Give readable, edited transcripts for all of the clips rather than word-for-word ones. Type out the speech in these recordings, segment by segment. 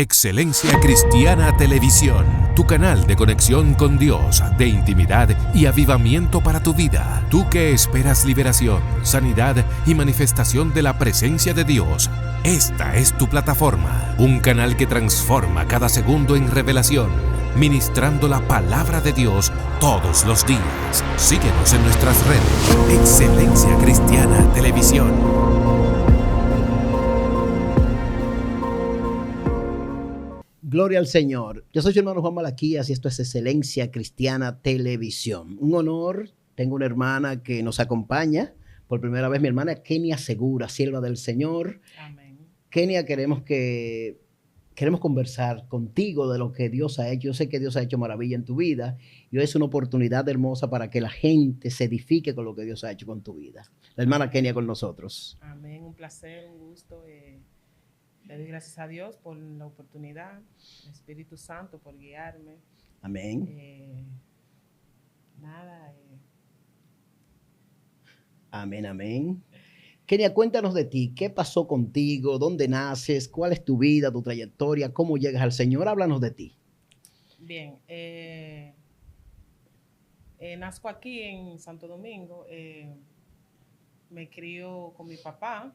Excelencia Cristiana Televisión, tu canal de conexión con Dios, de intimidad y avivamiento para tu vida. Tú que esperas liberación, sanidad y manifestación de la presencia de Dios. Esta es tu plataforma, un canal que transforma cada segundo en revelación, ministrando la palabra de Dios todos los días. Síguenos en nuestras redes. Excelencia Cristiana Televisión. Gloria al Señor. Yo soy su hermano Juan Malaquías y esto es Excelencia Cristiana Televisión. Un honor. Tengo una hermana que nos acompaña por primera vez, mi hermana Kenia Segura, sierva del Señor. Amén. Kenia, queremos conversar contigo de lo que Dios ha hecho. Yo sé que Dios ha hecho maravilla en tu vida y hoy es una oportunidad hermosa para que la gente se edifique con lo que Dios ha hecho con tu vida. La hermana Kenia con nosotros. Amén. Un placer, un gusto. Le doy gracias a Dios por la oportunidad, al Espíritu Santo por guiarme. Amén. Amén, amén. Kenia, cuéntanos de ti. ¿Qué pasó contigo? ¿Dónde naces? ¿Cuál es tu vida, tu trayectoria? ¿Cómo llegas al Señor? Háblanos de ti. Bien. Nazco aquí en Santo Domingo. Me crio con mi papá.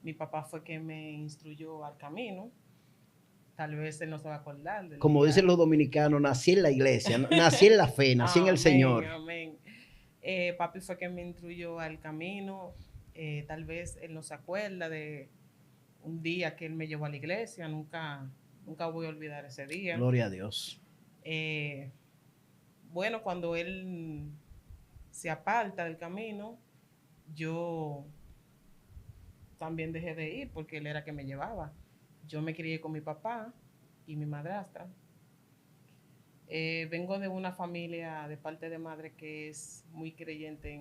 Mi papá fue quien me instruyó al camino. Tal vez él no se va a acordar. Como dicen los dominicanos, nací en la iglesia, nací en la fe, nací en el Señor. Amén. Papi fue quien me instruyó al camino. Tal vez él no se acuerda de un día que él me llevó a la iglesia. Nunca voy a olvidar ese día. Gloria a Dios. Bueno, cuando él se aparta del camino, yo también dejé de ir porque él era que me llevaba. Yo me crié con mi papá y mi madrastra. Vengo de una familia de parte de madre que es muy creyente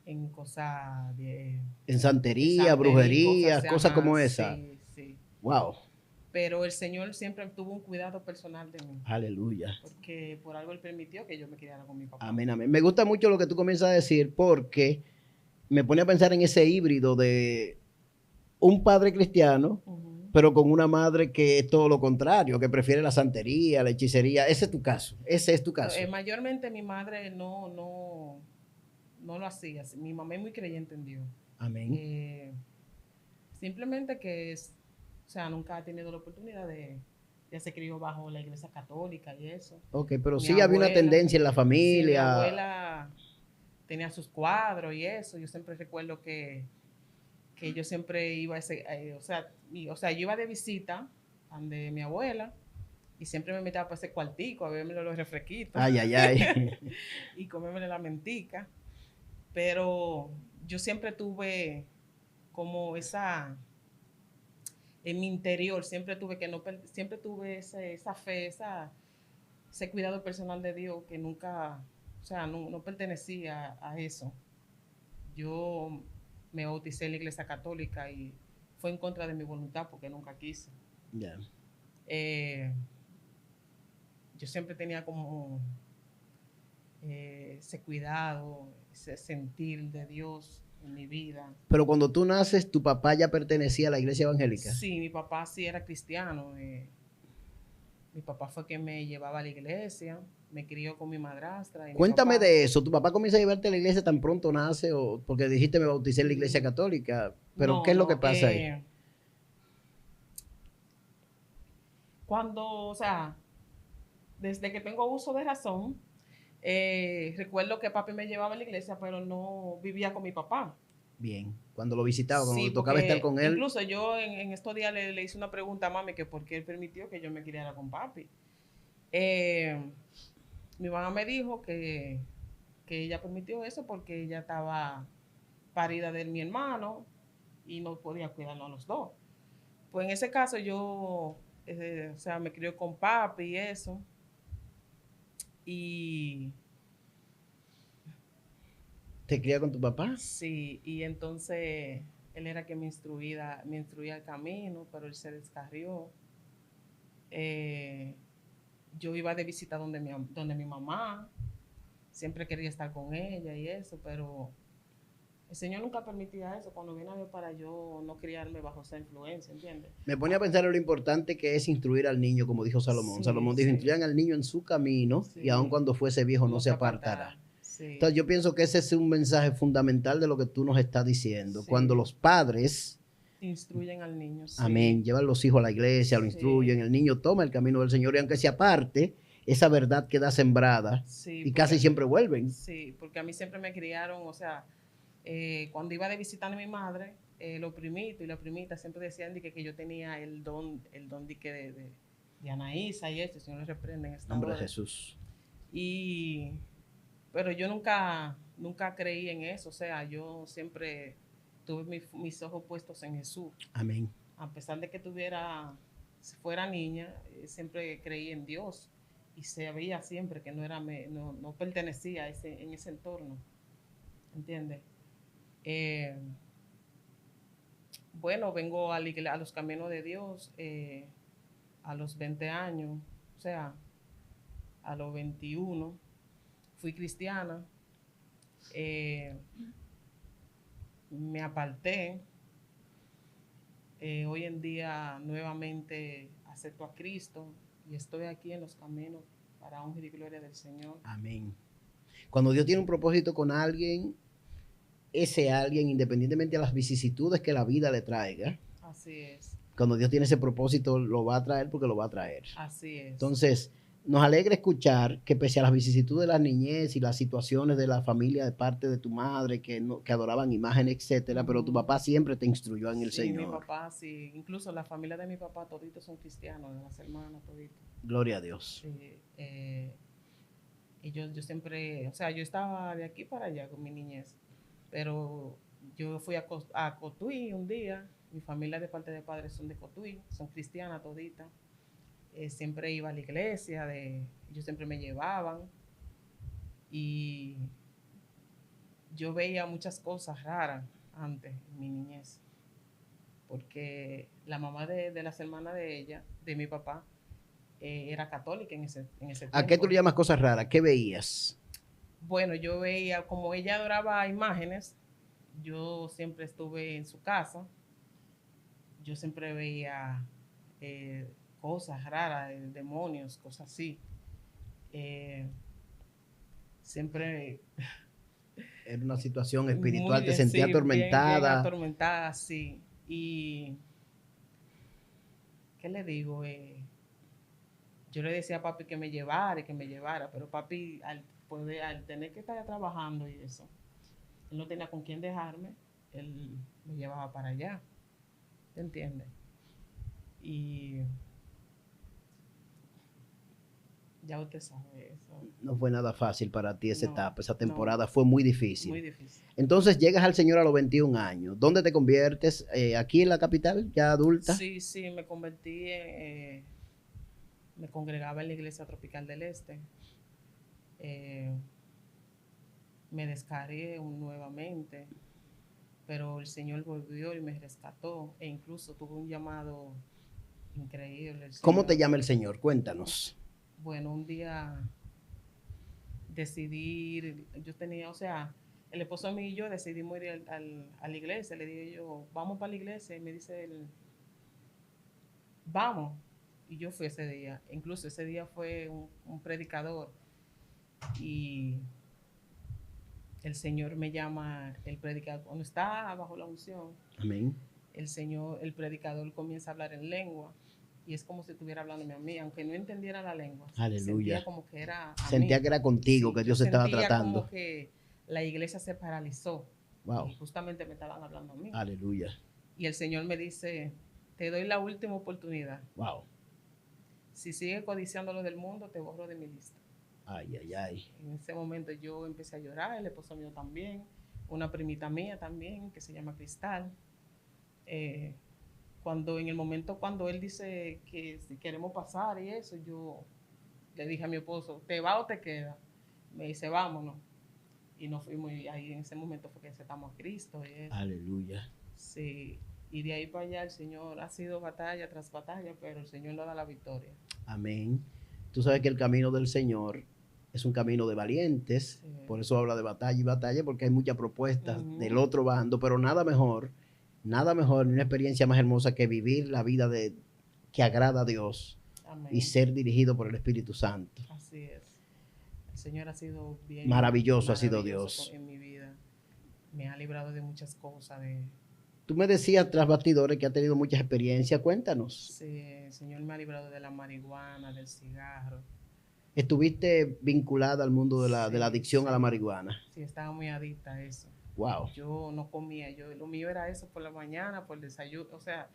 en cosas de... En santería, brujería, cosas como esa. Sí. Wow. Pero el Señor siempre tuvo un cuidado personal de mí. Aleluya. Porque por algo Él permitió que yo me criara con mi papá. Amén, amén. Me gusta mucho lo que tú comienzas a decir porque me pone a pensar en ese híbrido de un padre cristiano, pero con una madre que es todo lo contrario, que prefiere la santería, la hechicería. Ese es tu caso. Mayormente mi madre no lo hacía. Mi mamá es muy creyente en Dios. Amén. Simplemente que nunca ha tenido la oportunidad ya se crió bajo la iglesia católica y eso. Ok, pero sí había una tendencia en la familia. Sí, mi abuela tenía sus cuadros y eso. Yo siempre recuerdo que yo siempre iba yo iba de visita donde mi abuela y siempre me invitaba para ese cuartico a beberme los refresquitos. Ay. Y comerme la mentica. Pero yo siempre tuve como en mi interior, siempre tuve esa fe, ese cuidado personal de Dios que nunca, no pertenecía a eso. Yo me bauticé en la iglesia católica y fue en contra de mi voluntad porque nunca quise. Yo siempre tenía como ese cuidado, ese sentir de Dios en mi vida. Pero cuando tú naces, ¿tu papá ya pertenecía a la iglesia evangélica? Sí, mi papá sí era cristiano. Mi papá fue quien me llevaba a la iglesia, me crió con mi madrastra. Cuéntame de eso. ¿Tu papá comienza a llevarte a la iglesia tan pronto nace? O porque dijiste me bauticé en la iglesia católica. Pero no, ¿qué es lo que pasa ahí? Desde que tengo uso de razón, recuerdo que papi me llevaba a la iglesia, pero no vivía con mi papá. Bien, cuando lo visitaba, cuando tocaba estar con él. Incluso yo en estos días le hice una pregunta a mami que por qué él permitió que yo me criara con papi. Mi mamá me dijo que ella permitió eso porque ella estaba parida de mi hermano y no podía cuidarnos a los dos. Pues en ese caso yo, me crió con papi y eso. Y... ¿Te cría con tu papá? Sí, y entonces él era que me instruía el camino, pero él se descarrió. Yo iba de visita donde mi mamá, siempre quería estar con ella y eso, pero El Señor nunca permitía eso cuando viene a ver para yo no criarme bajo esa influencia, ¿entiendes? Me pone a pensar en lo importante que es instruir al niño, como dijo Salomón. Sí, Salomón dijo, sí. instruyan al niño en su camino y Sí. aun cuando fuese viejo no No se se apartará. apartará. Sí. Entonces yo pienso que ese es un mensaje fundamental de lo que tú nos estás diciendo. Sí. Cuando los padres, Instruyen al niño. Sí. amén, llevan los hijos a la iglesia, lo Sí. instruyen, el niño toma el camino del Señor y aunque se aparte, esa verdad queda sembrada Sí, y casi porque- siempre vuelven. Sí, porque a mí siempre me criaron, o sea, cuando iba de visitar a mi madre, los primitos y la primita siempre decían de que yo tenía el don de, de Anaísa y eso, el Señor les reprende en En esta nombre de hora. Jesús. Pero yo nunca creí en eso, o sea, yo siempre tuve mis ojos puestos en Jesús. Amén. A pesar de que fuera niña, siempre creí en Dios y sabía siempre que no pertenecía en ese entorno, ¿entiendes? Bueno, vengo a los caminos de Dios a los 20 años, o sea, a los 21 fui cristiana, me aparté. Hoy en día nuevamente acepto a Cristo y estoy aquí en los caminos para honra y gloria del Señor. Amén. Cuando Dios tiene un propósito con alguien, ese alguien, independientemente de las vicisitudes que la vida le traiga, Así es, cuando Dios tiene ese propósito, lo va a traer porque lo va a traer. así es. Entonces, nos alegra escuchar que pese a las vicisitudes de la niñez y las situaciones de la familia de parte de tu madre que adoraban imágenes, etcétera, pero tu papá siempre te instruyó en el Sí, mi Señor. papá, sí. Incluso la familia de mi papá, toditos son cristianos, de las hermanas, toditos. Gloria a Dios. Sí, y yo siempre, o sea, yo estaba de aquí para allá con mi niñez, pero yo fui a Cotuí un día, mi familia de parte de padres son de Cotuí, son cristianas toditas, siempre iba a la iglesia, ellos siempre me llevaban y yo veía muchas cosas raras antes en mi niñez, porque la mamá de las hermanas de ella, de mi papá, era católica en ese tiempo. ¿A qué tú le llamas cosas raras? ¿Qué veías? Bueno, yo veía, como ella adoraba imágenes, yo siempre estuve en su casa, yo siempre veía cosas raras, demonios, cosas así. Siempre Era una situación espiritual, te sí, sentías bien atormentada. atormentada, sí. Y, ¿qué le digo? Yo le decía a papi que me llevara, pero papi, al tener que estar trabajando y eso, él no tenía con quién dejarme, él me llevaba para allá, ¿te entiendes? Y ya usted sabe eso. No fue nada fácil para ti esa No, etapa, esa no. temporada fue muy difícil. Muy difícil. Entonces llegas al Señor a los 21 años. ¿Dónde te conviertes? ¿Aquí en la capital, ya adulta? Sí, me convertí me congregaba en la Iglesia Tropical del Este. Me descargué nuevamente, pero el Señor volvió y me rescató, e incluso tuve un llamado increíble. ¿Cómo te llama el Señor? Cuéntanos. Bueno, un día decidí ir, yo tenía, o sea, el esposo mío y yo decidimos ir a la iglesia. Le dije yo, vamos para la iglesia, y me dice él, vamos. Y yo fui ese día. Incluso ese día fue un predicador y el Señor me llama, el predicador, cuando está bajo la unción, Amén. el predicador comienza a hablar en lengua y es como si estuviera hablándome a mí, aunque no entendiera la lengua. Aleluya. Sentía como que era a Sentía mí. que era contigo, Sí, que yo Dios estaba sentía tratando. como que la iglesia se paralizó. Wow. Y justamente me estaban hablando a mí. Aleluya. Y el Señor me dice, te doy la última oportunidad. Wow. Si sigues codiciando lo del mundo, te borro de mi lista. Ay, ay, ay. En ese momento yo empecé a llorar, el esposo mío también, una primita mía también, que se llama Cristal. Cuando él dice que si queremos pasar y eso, yo le dije a mi esposo, ¿te va o te queda? Me dice, vámonos. Y nos fuimos, y ahí en ese momento fue que aceptamos a Cristo. Y eso. Aleluya. Sí, y de ahí para allá el Señor ha sido batalla tras batalla, pero el Señor nos da la victoria. Amén. Tú sabes que el camino del Señor es un camino de valientes, Sí. por eso habla de batalla y batalla, porque hay muchas propuestas Ujú. del otro bando, pero nada mejor, ni una experiencia más hermosa que vivir la vida que agrada a Dios Amén. y ser dirigido por el Espíritu Santo. Así es. El Señor ha sido bien Maravilloso ha sido maravilloso Dios. en mi vida. Me ha librado de muchas cosas. Tú me decías tras bastidores que ha tenido muchas experiencias, cuéntanos. Sí, el Señor me ha librado de la marihuana, del cigarro. Estuviste vinculada al mundo de la Sí, adicción a la sí. marihuana. Sí, estaba muy adicta a eso. Wow. Yo no comía, lo mío era eso por la mañana, por el desayuno, o sea,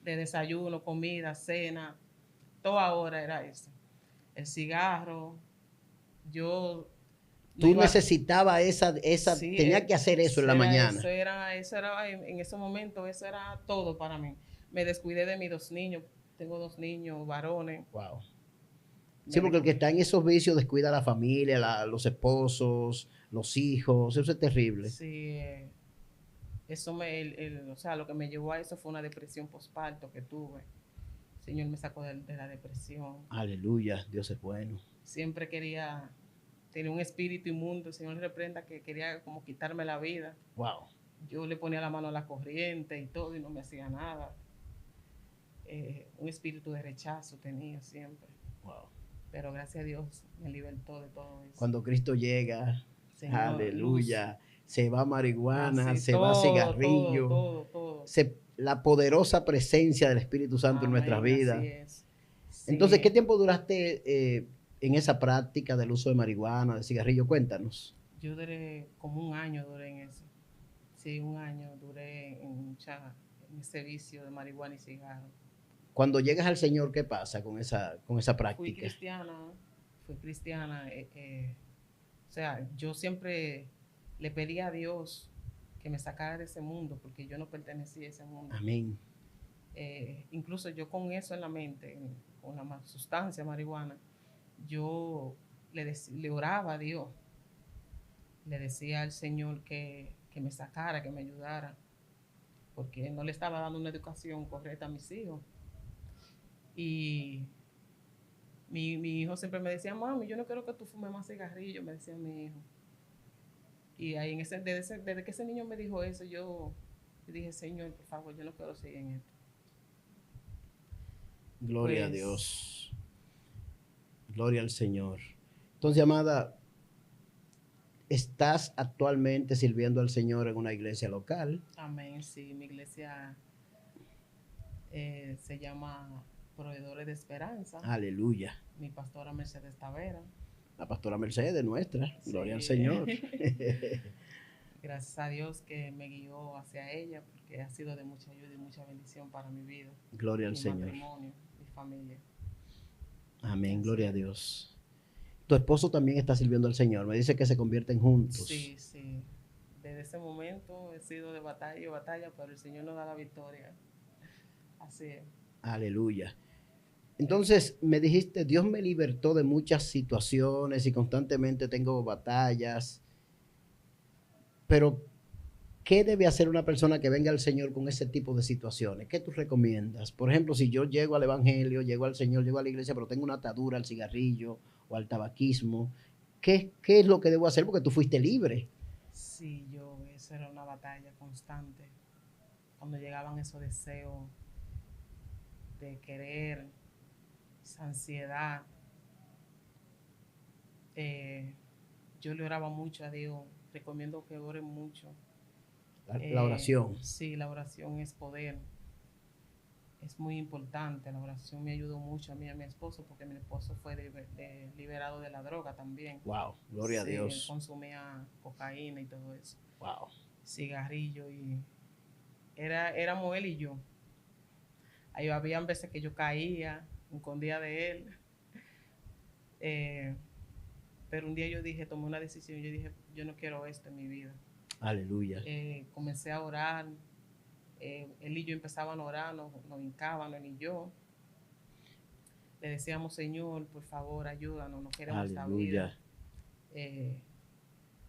de desayuno, comida, cena, toda hora era eso. El cigarro, yo no Tú iba- necesitabas Sí, tenías que hacer eso en la mañana. Eso era en ese momento, eso era todo para mí. Me descuidé de mis 2 niños, tengo 2 niños varones. Wow. Me Sí, porque el que descuidé. está en esos vicios descuida a la familia, los esposos, los hijos, eso es terrible. Sí, eso o sea, lo que me llevó a eso fue una depresión postparto que tuve. El Señor me sacó de la depresión. Aleluya, Dios es bueno. Siempre tenía un espíritu inmundo, el Señor reprenda, que quería como quitarme la vida. Wow. Yo le ponía la mano a la corriente y todo y no me hacía nada. Un espíritu de rechazo tenía siempre. Wow. Pero gracias a Dios me libertó de todo eso. Cuando Cristo llega, Señor, aleluya, se va marihuana, así, se va cigarrillo, todo. la poderosa presencia del Espíritu Santo en Amén, nuestras vidas. así es. Sí. Entonces, ¿qué tiempo duraste en esa práctica del uso de marihuana, de cigarrillo? Cuéntanos. Yo duré como un año duré en eso. Sí, un año duré en ese vicio de marihuana y cigarro. Cuando llegas al Señor, ¿qué pasa con esa Fui práctica? cristiana. O sea, yo siempre le pedí a Dios que me sacara de ese mundo porque yo no pertenecía a ese mundo. Amén. Incluso yo con eso en la mente, con la sustancia marihuana, yo le oraba a Dios. Le decía al Señor que me sacara, que me ayudara, porque no le estaba dando una educación correcta a mis hijos. Y mi hijo siempre me decía, mami, yo no quiero que tú fumes más cigarrillo, me decía mi hijo. Y ahí desde que ese niño me dijo eso, yo dije, Señor, por favor, yo no quiero seguir en esto. Gloria a Pues, Dios. Gloria al Señor. Entonces, amada, estás actualmente sirviendo al Señor en una iglesia local. Amén, sí, mi iglesia se llama Proveedores de Esperanza. Aleluya. Mi pastora Mercedes Tavera. La pastora Mercedes nuestra. Gloria al Sí. Señor. Gracias a Dios que me guió hacia ella porque ha sido de mucha ayuda y mucha bendición para mi vida, Gloria al mi Señor. matrimonio, mi familia. Amén. Así Gloria a es. Dios. Tu esposo también está sirviendo al Señor. Me dice que se convierten juntos. Sí, sí. Desde ese momento he sido de batalla y batalla, pero el Señor nos da la victoria. Así es. Aleluya. Entonces me dijiste, Dios me libertó de muchas situaciones y constantemente tengo batallas. Pero, ¿qué debe hacer una persona que venga al Señor con ese tipo de situaciones? ¿Qué tú recomiendas? Por ejemplo, si yo llego al Evangelio, llego al Señor, llego a la iglesia, pero tengo una atadura al cigarrillo o al tabaquismo, ¿qué es lo que debo hacer? Porque tú fuiste libre. Sí, eso era una batalla constante. Cuando llegaban esos deseos de querer, esa ansiedad, yo le oraba mucho a Dios. Recomiendo que oren mucho. La oración. Sí, la oración es poder. Es muy importante. La oración me ayudó mucho a mí y a mi esposo, porque mi esposo fue liberado de la droga también. Wow, gloria a Sí, Dios. él consumía cocaína y todo eso. Wow. Cigarrillo y éramos él y yo. Ahí había veces que yo caía, me escondía de él. Pero un día tomé una decisión, yo dije, yo no quiero esto en mi vida. Aleluya. Comencé a orar, él y yo empezaban a orar, nos hincábamos, él y yo. Le decíamos, Señor, por favor, ayúdanos, no queremos esta vida.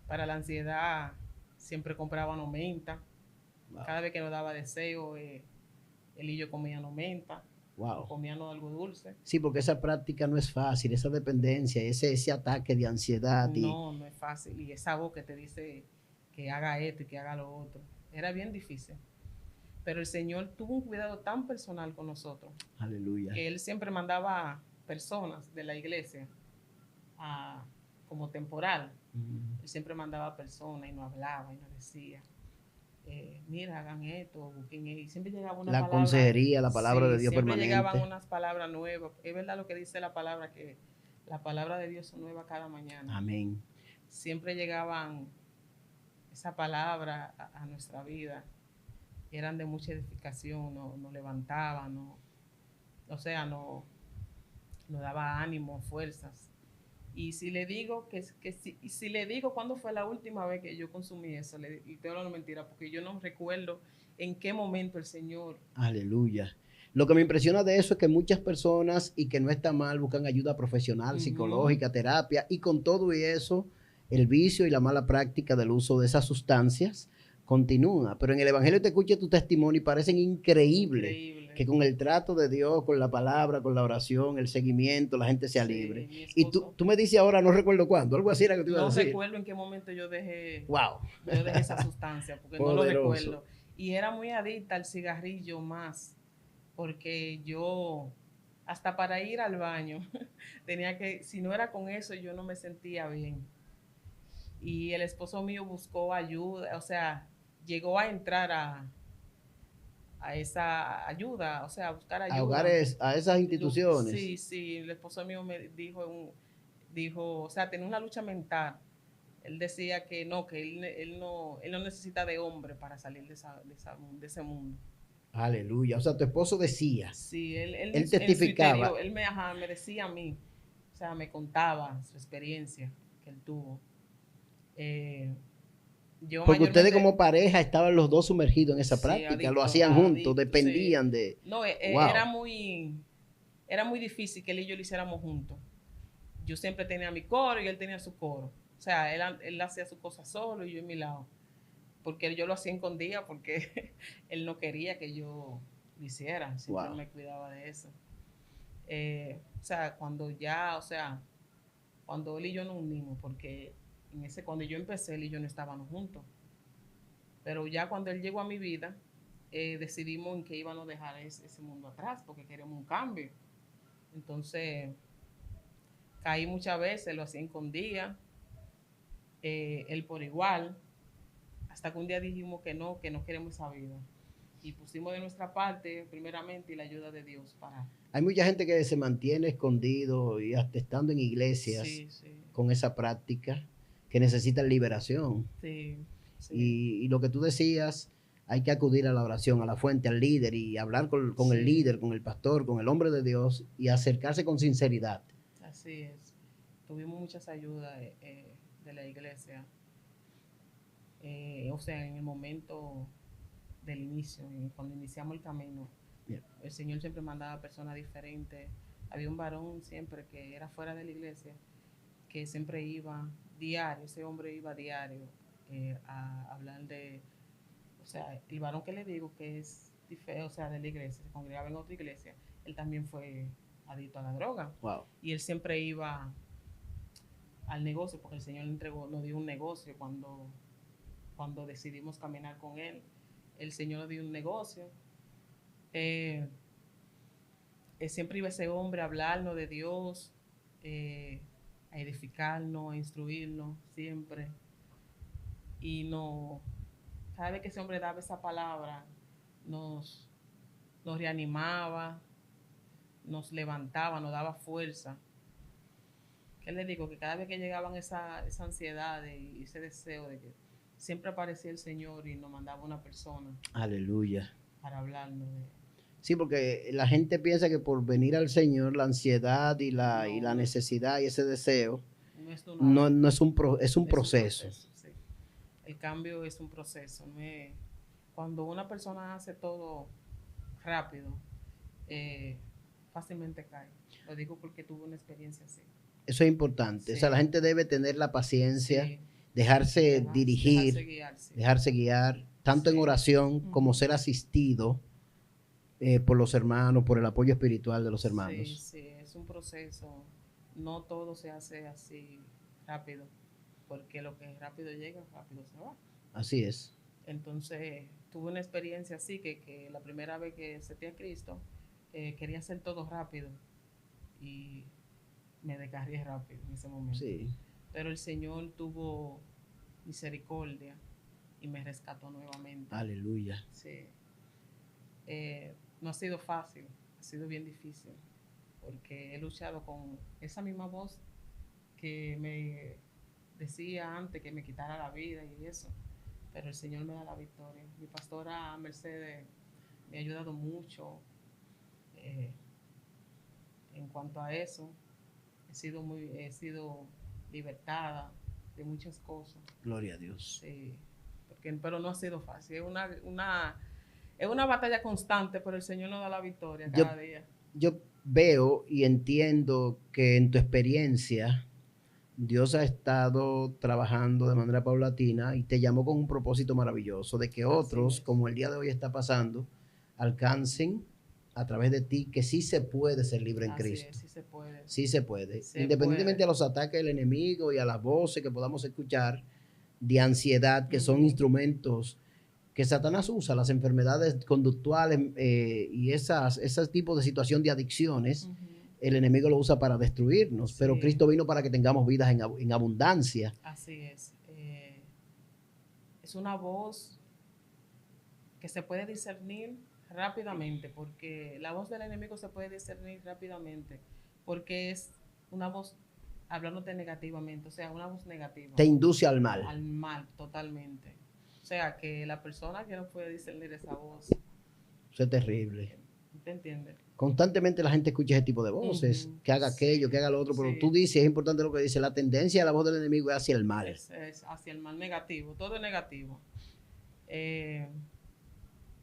Para la ansiedad, siempre comprábamos menta. Wow. Cada vez que nos daba deseo, él y yo comíamos menta. Wow. Comíamos algo dulce. Sí, porque esa práctica no es fácil, esa dependencia, ese ataque de ansiedad. No es fácil. Y esa voz que te dice que haga esto y que haga lo otro. Era bien difícil. Pero el Señor tuvo un cuidado tan personal con nosotros. Aleluya. Que Él siempre mandaba personas de la iglesia como temporal. Él siempre mandaba personas y nos hablaba y nos decía, mira, hagan esto, busquen esto. Y siempre llegaba una palabra. La consejería, la palabra de Dios permanente. Siempre llegaban unas palabras nuevas. Es verdad lo que dice la palabra, que la palabra de Dios es nueva cada mañana. Amén. Siempre llegaban esa palabra a nuestra vida. Eran de mucha edificación, nos levantaban, nos daba ánimo, fuerzas. Y si le digo si le digo cuándo fue la última vez que yo consumí eso, y te hablo mentira, porque yo no recuerdo en qué momento el Señor. Aleluya. Lo que me impresiona de eso es que muchas personas, y que no está mal, buscan ayuda profesional, psicológica, terapia, y con todo y eso, el vicio y la mala práctica del uso de esas sustancias continúa. Pero en el Evangelio te escucha tu testimonio y parecen increíbles. Que con el trato de Dios, con la palabra, con la oración, el seguimiento, la gente sea libre. Y tú me dices ahora, no recuerdo cuándo, algo así era que te iba a decir. No recuerdo en qué momento yo dejé esa sustancia, porque Poderoso. No lo recuerdo. Y era muy adicta al cigarrillo más, porque yo, hasta para ir al baño, tenía que, si no era con eso, yo no me sentía bien. Y el esposo mío buscó ayuda, o sea, llegó a entrar a esa ayuda, o sea, a buscar ayuda. A hogares, a esas instituciones. Sí, el esposo mío me dijo, o sea, tenía una lucha mental. Él decía que él no necesita de hombre para salir de ese mundo. Aleluya. O sea, tu esposo decía. Sí, él testificaba. Él me decía a mí, o sea, me contaba su experiencia que él tuvo. Porque ustedes como pareja estaban los dos sumergidos en esa práctica, lo hacían juntos, dependían de... No, era muy difícil que él y yo lo hiciéramos juntos. Yo siempre tenía mi coro y él tenía su coro. O sea, él hacía su cosa solo y yo en mi lado. Porque yo lo hacía escondida porque él no quería que yo lo hiciera. Siempre me cuidaba de eso. O sea, cuando él y yo nos unimos, porque cuando yo empecé, él y yo no estábamos juntos. Pero ya cuando él llegó a mi vida, decidimos en que íbamos a dejar ese mundo atrás, porque queríamos un cambio. Entonces, caí muchas veces, lo hacía escondida, él por igual, hasta que un día dijimos que no queremos esa vida. Y pusimos de nuestra parte, primeramente, y la ayuda de Dios para... Hay mucha gente que se mantiene escondido y hasta estando en iglesias con esa práctica, que necesitan liberación. Sí. Y lo que tú decías, hay que acudir a la oración, a la fuente, al líder, y hablar con el líder, con el pastor, con el hombre de Dios, y acercarse con sinceridad. Así es. Tuvimos muchas ayudas de la iglesia. O sea, en el momento del inicio, cuando iniciamos el camino, el Señor siempre mandaba personas diferentes. Había un varón siempre que era fuera de la iglesia, que siempre iba diario, ese hombre iba diario a hablar de, o sea, el varón que le digo que es, o sea, de la iglesia, se congregaba en otra iglesia, él también fue adicto a la droga. Wow. Y él siempre iba al negocio, porque el Señor nos dio un negocio cuando decidimos caminar con él. El Señor nos dio un negocio. Siempre iba ese hombre a hablarnos de Dios, a edificarnos, a instruirnos, siempre. Y cada vez que ese hombre daba esa palabra, nos reanimaba, nos levantaba, nos daba fuerza. ¿Qué le digo? Que cada vez que llegaban esa ansiedad y ese deseo de que siempre aparecía el Señor y nos mandaba una persona. Aleluya. Para hablarnos de... Sí, porque la gente piensa que por venir al Señor, la ansiedad y la necesidad y ese deseo es un proceso. Sí. El cambio es un proceso. Cuando una persona hace todo rápido, fácilmente cae. Lo digo porque tuve una experiencia así. Eso es importante. O sea, la gente debe tener la paciencia, dejarse dirigir, dejarse guiar, tanto en oración como ser asistido por los hermanos, por el apoyo espiritual de los Sí, hermanos. sí, es un proceso. No todo se hace así rápido, porque lo que rápido llega, rápido se va. Así es. Entonces, tuve una experiencia así que la primera vez que acepté a Cristo, quería hacer todo rápido y me descarrié rápido en ese momento. Sí. Pero el Señor tuvo misericordia y me rescató nuevamente. Aleluya. Sí. No ha sido fácil, ha sido bien difícil, porque he luchado con esa misma voz que me decía antes que me quitara la vida y eso, pero el Señor me da la victoria. Mi pastora Mercedes me ha ayudado mucho eh, en cuanto a eso. He sido libertada de muchas cosas. Gloria a Dios. Sí, pero no ha sido fácil. Es una batalla constante, pero el Señor nos da la victoria cada día. Yo veo y entiendo que en tu experiencia Dios ha estado trabajando de manera paulatina y te llamó con un propósito maravilloso de que otros, como el día de hoy está pasando, alcancen a través de ti que sí se puede ser libre en Cristo. Sí se puede. Sí se puede. Independientemente a los ataques del enemigo y a las voces que podamos escuchar de ansiedad, que son instrumentos que Satanás usa, las enfermedades conductuales y esos tipos de situación de adicciones, el enemigo lo usa para destruirnos, pero Cristo vino para que tengamos vidas en abundancia. Así es. Es una voz que se puede discernir rápidamente, porque la voz del enemigo se puede discernir rápidamente, porque es una voz hablándote negativamente, o sea, una voz negativa. Te induce al mal. Al mal, totalmente. O sea, que la persona que no puede discernir esa voz. Eso es terrible. ¿Te entiendes? Constantemente la gente escucha ese tipo de voces, que haga aquello, que haga lo otro, pero tú dices, es importante lo que dice, la tendencia de la voz del enemigo es hacia el mal. Es hacia el mal, negativo, todo es negativo.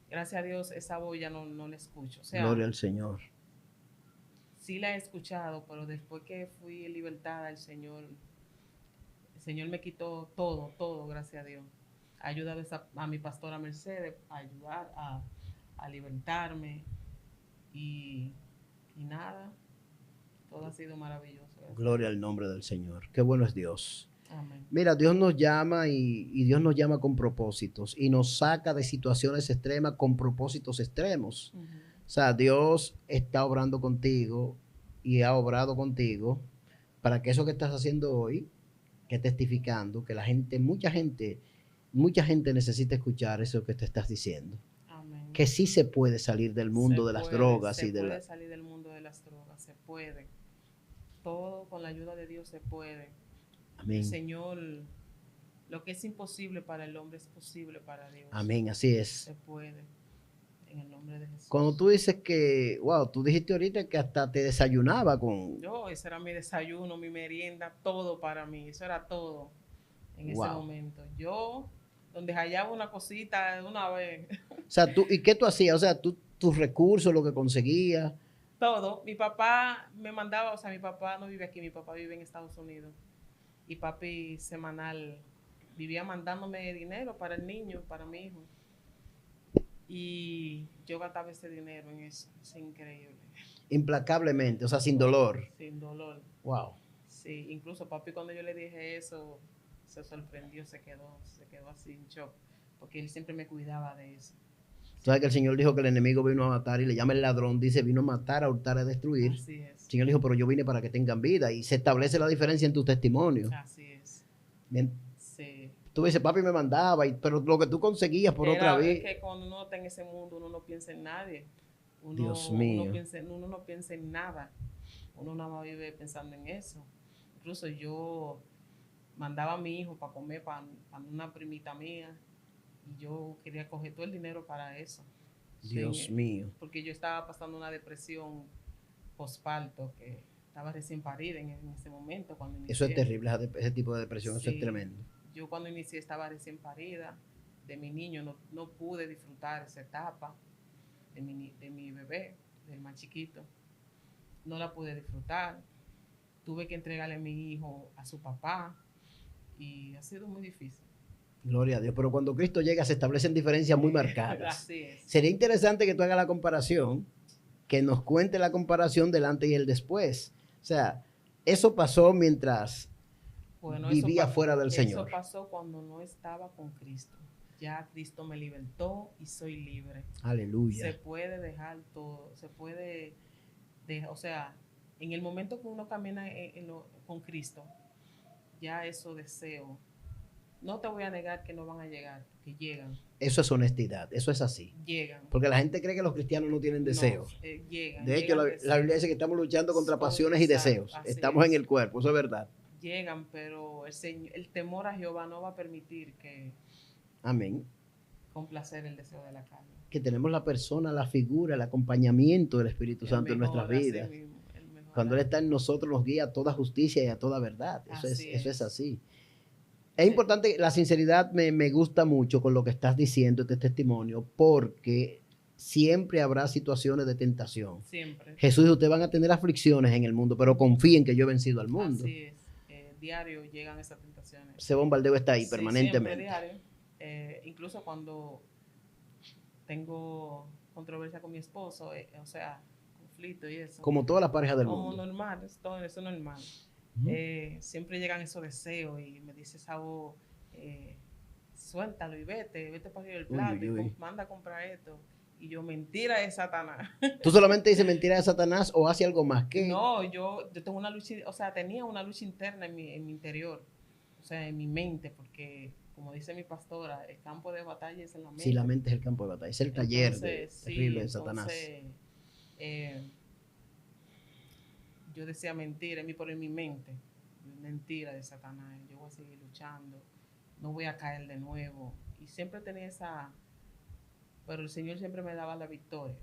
Gracias a Dios esa voz ya no la escucho. O sea, gloria al Señor. Sí la he escuchado, pero después que fui libertada, el Señor me quitó todo, gracias a Dios. Ha ayudado a mi pastora Mercedes a ayudar a libertarme y nada, todo ha sido maravilloso. Gloria al nombre del Señor. Qué bueno es Dios. Amén. Mira, Dios nos llama y Dios nos llama con propósitos y nos saca de situaciones extremas con propósitos extremos. O sea, Dios está obrando contigo y ha obrado contigo para que eso que estás haciendo hoy, que testificando, que la gente, mucha gente necesita escuchar eso que te estás diciendo. Amén. Que sí se puede salir del mundo de las drogas. Se puede salir del mundo de las drogas, se puede. Todo con la ayuda de Dios se puede. Amén. El Señor, lo que es imposible para el hombre es posible para Dios. Amén, así es. Se puede, en el nombre de Jesús. Cuando tú dices que, wow, tú dijiste ahorita que hasta te desayunaba con... Ese era mi desayuno, mi merienda, todo para mí, eso era todo en ese momento. Yo, donde hallaba una cosita de una vez. O sea, ¿y qué tú hacías? O sea, tus recursos, lo que conseguías. Todo. Mi papá me mandaba, o sea, mi papá no vive aquí, mi papá vive en Estados Unidos. Y papi semanal vivía mandándome dinero para el niño, para mi hijo. Y yo gastaba ese dinero en eso. Es increíble. Implacablemente, o sea, sin dolor. Sin dolor. Wow. Sí, incluso papi cuando yo le dije eso, se sorprendió, se quedó así en shock, porque él siempre me cuidaba de eso. ¿Sabes que el Señor dijo que el enemigo vino a matar y le llama el ladrón? Dice, vino a matar, a hurtar, a destruir. Así es. El Señor dijo, pero yo vine para que tengan vida y se establece la diferencia en tu testimonio. Así es. Bien. Sí. Tú dices, papi me mandaba, pero lo que tú conseguías por otra vez. Es que cuando uno está en ese mundo, uno no piensa en nadie. Dios mío. Uno no piensa en nada. Uno nada más vive pensando en eso. Incluso yo mandaba a mi hijo para comer para una primita mía y yo quería coger todo el dinero para eso. Dios mío. Porque yo estaba pasando una depresión postparto, que estaba recién parida en ese momento cuando inicié. Eso es terrible, ese tipo de depresión, sí. Eso es tremendo. Yo cuando inicié estaba recién parida de mi niño, no pude disfrutar esa etapa de mi bebé, del más chiquito. No la pude disfrutar. Tuve que entregarle a mi hijo a su papá y ha sido muy difícil. Gloria a Dios. Pero cuando Cristo llega se establecen diferencias muy marcadas. Así es. Sería interesante que tú hagas la comparación, que nos cuente la comparación del antes y el después. O sea, eso pasó mientras Bueno, vivía fuera del Eso Señor. pasó cuando no estaba con Cristo. Ya Cristo me libertó y soy libre. Aleluya. Se puede dejar todo, se puede, o sea, en el momento que uno camina con Cristo, ya esos deseos, no te voy a negar que no van a llegar, que llegan. Eso es honestidad, eso es así. Llegan. Porque la gente cree que los cristianos no tienen deseos. No, llegan. De hecho, la Biblia dice que estamos luchando contra pasiones y deseos. Estamos en el cuerpo, eso es verdad. Llegan, pero el temor a Jehová no va a permitir que amén, complacer el deseo de la carne. Que tenemos la persona, la figura, el acompañamiento del Espíritu Santo en nuestras vidas. Cuando Él está en nosotros nos guía a toda justicia y a toda verdad. Eso es así. Es importante, la sinceridad me gusta mucho con lo que estás diciendo, este testimonio, porque siempre habrá situaciones de tentación. Siempre. Jesús dijo, ustedes van a tener aflicciones en el mundo, pero confíen que yo he vencido al mundo. Así es. Diario llegan esas tentaciones. Ese bombardeo está ahí sí, permanentemente. Siempre, diario. Incluso cuando tengo controversia con mi esposo, o sea, conflicto y eso. Como todas las parejas del mundo. mundo. Como normal, todo eso es normal. Siempre llegan esos deseos y me dice esa voz, suéltalo y vete para arriba del plato y manda a comprar esto. Y yo, mentira de Satanás. ¿Tú solamente dices mentira de Satanás o hace algo más? ¿Qué? No, yo tengo una lucha, o sea, tenía una lucha interna en mi interior, o sea, en mi mente, porque, como dice mi pastora, el campo de batalla es en la mente. Sí, la mente es el campo de batalla, es el taller terrible de Satanás. Yo decía mentira, por en mi mente, mentira de Satanás, yo voy a seguir luchando, no voy a caer de nuevo. Y siempre tenía esa... Pero el Señor siempre me daba la victoria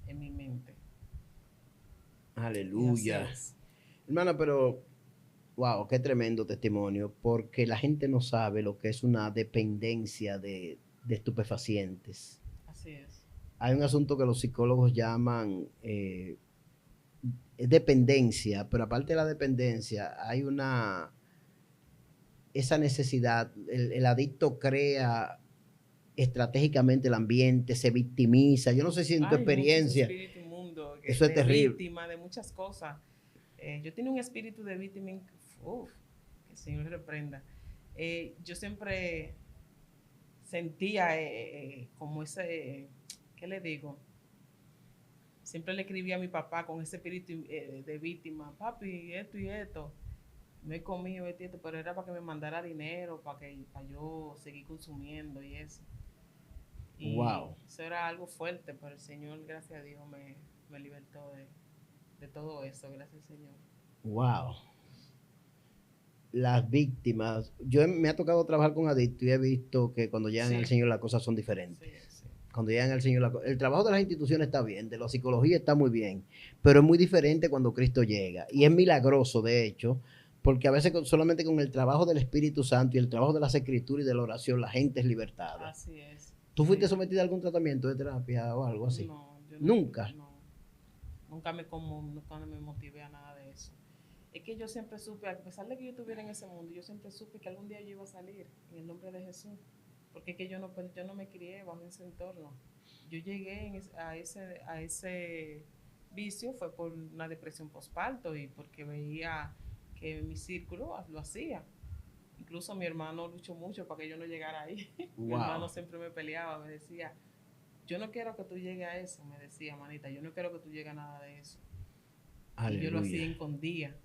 en mi mente. Aleluya. Hermana, pero, wow, qué tremendo testimonio, porque la gente no sabe lo que es una dependencia de estupefacientes. Así es. Hay un asunto que los psicólogos llaman dependencia, pero aparte de la dependencia, hay esa necesidad, el adicto crea estratégicamente el ambiente, se victimiza. Yo no sé si en tu experiencia espíritu inmundo, eso es terrible. Víctima de muchas cosas. Yo tenía un espíritu de víctima, que el Señor reprenda. Yo siempre sentía como ese, ¿qué le digo? Siempre le escribía a mi papá con ese espíritu de víctima, papi, esto y esto. No he comido esto, pero era para que me mandara dinero, para yo seguir consumiendo y eso. Y wow. Eso era algo fuerte, pero el Señor, gracias a Dios, me libertó de todo eso, gracias al Señor. Wow. Las víctimas. Me ha tocado trabajar con adictos y he visto que cuando llegan al Señor las cosas son diferentes. Sí. Cuando llegan al Señor, el trabajo de las instituciones está bien, de la psicología está muy bien, pero es muy diferente cuando Cristo llega. Y es milagroso, de hecho, porque a veces solamente con el trabajo del Espíritu Santo y el trabajo de las Escrituras y de la oración, la gente es libertada. Así es. ¿Tú fuiste sometida a algún tratamiento de terapia o algo así? No, yo ¿Nunca? No. Nunca me motivé a nada de eso. Es que yo siempre supe, a pesar de que yo estuviera en ese mundo, yo siempre supe que algún día yo iba a salir en el nombre de Jesús. Porque es que yo no me crié bajo ese entorno. Yo llegué a ese vicio fue por una depresión postparto y porque veía que mi círculo lo hacía. Incluso mi hermano luchó mucho para que yo no llegara ahí. Wow. Mi hermano siempre me peleaba, me decía, yo no quiero que tú llegues a eso, me decía, manita, yo no quiero que tú llegues a nada de eso. Aleluya. Y yo lo hacía escondida.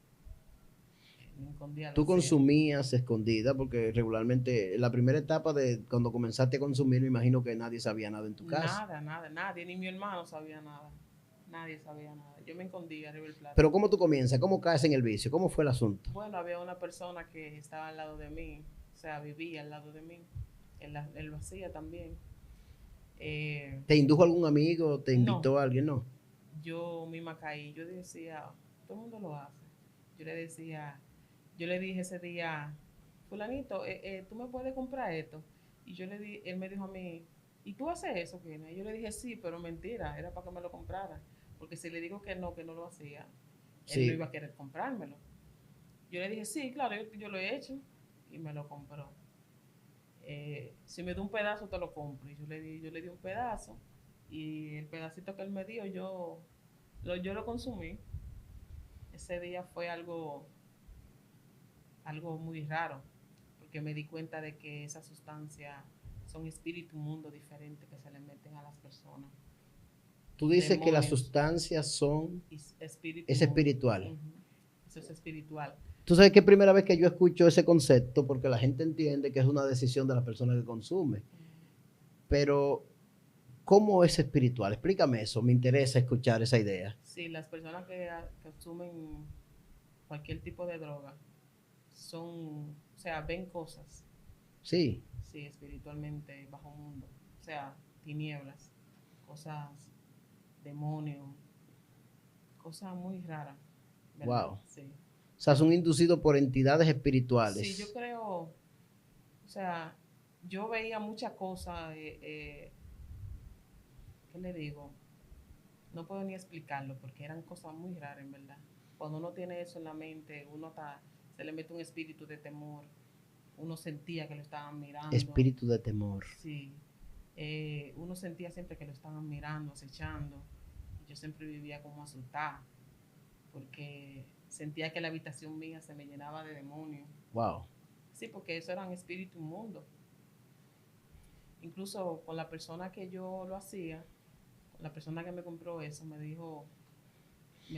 Tú consumías escondida porque regularmente la primera etapa de cuando comenzaste a consumir, me imagino que nadie sabía nada en tu casa. Nada, nadie, ni mi hermano sabía nada. Nadie sabía nada. Yo me escondía arriba del plato. Pero ¿cómo tú comienzas? ¿Cómo caes en el vicio? ¿Cómo fue el asunto? Bueno, había una persona que estaba al lado de mí, o sea, vivía al lado de mí. Él lo hacía también. ¿Te indujo algún amigo? ¿Te invitó a alguien? No. Yo misma caí. Yo decía, todo el mundo lo hace. Yo le dije ese día, fulanito, ¿tú me puedes comprar esto? Y él me dijo a mí, ¿y tú haces eso, Kenia? Y yo le dije, sí, pero mentira, era para que me lo comprara. Porque si le digo que no lo hacía, él no iba a querer comprármelo. Yo le dije, sí, claro, yo lo he hecho. Y me lo compró. Si me da un pedazo, te lo compro. Y yo le di un pedazo y el pedacito que él me dio, yo lo consumí. Ese día fue algo muy raro, porque me di cuenta de que esas sustancias son espíritu, un mundo diferente que se le meten a las personas. Tú dices que las Demonios. sustancias son... Espíritu, Es espiritual. Ujú. Eso es espiritual. Tú sabes que es primera vez que yo escucho ese concepto porque la gente entiende que es una decisión de la persona que consume. Pero, ¿cómo es espiritual? Explícame eso, me interesa escuchar esa idea. Sí, las personas que consumen cualquier tipo de droga o sea, ven cosas, Sí, sí, espiritualmente, bajo mundo, o sea, tinieblas, cosas, demonios, cosas muy raras, ¿verdad? wow. Sí. O sea, son inducidos por entidades espirituales. Sí, yo creo, o sea, yo veía muchas cosas, ¿qué le digo? No puedo ni explicarlo porque eran cosas muy raras, en verdad. Cuando uno tiene eso en la mente, se le mete un espíritu de temor. Uno sentía que lo estaban mirando. Espíritu de temor. Sí. Uno sentía siempre que lo estaban mirando, acechando. Yo siempre vivía como asustada porque sentía que la habitación mía se me llenaba de demonios. Wow. Sí, porque eso eran espíritus inmundos. Incluso con la persona que yo lo hacía, la persona que me compró eso, me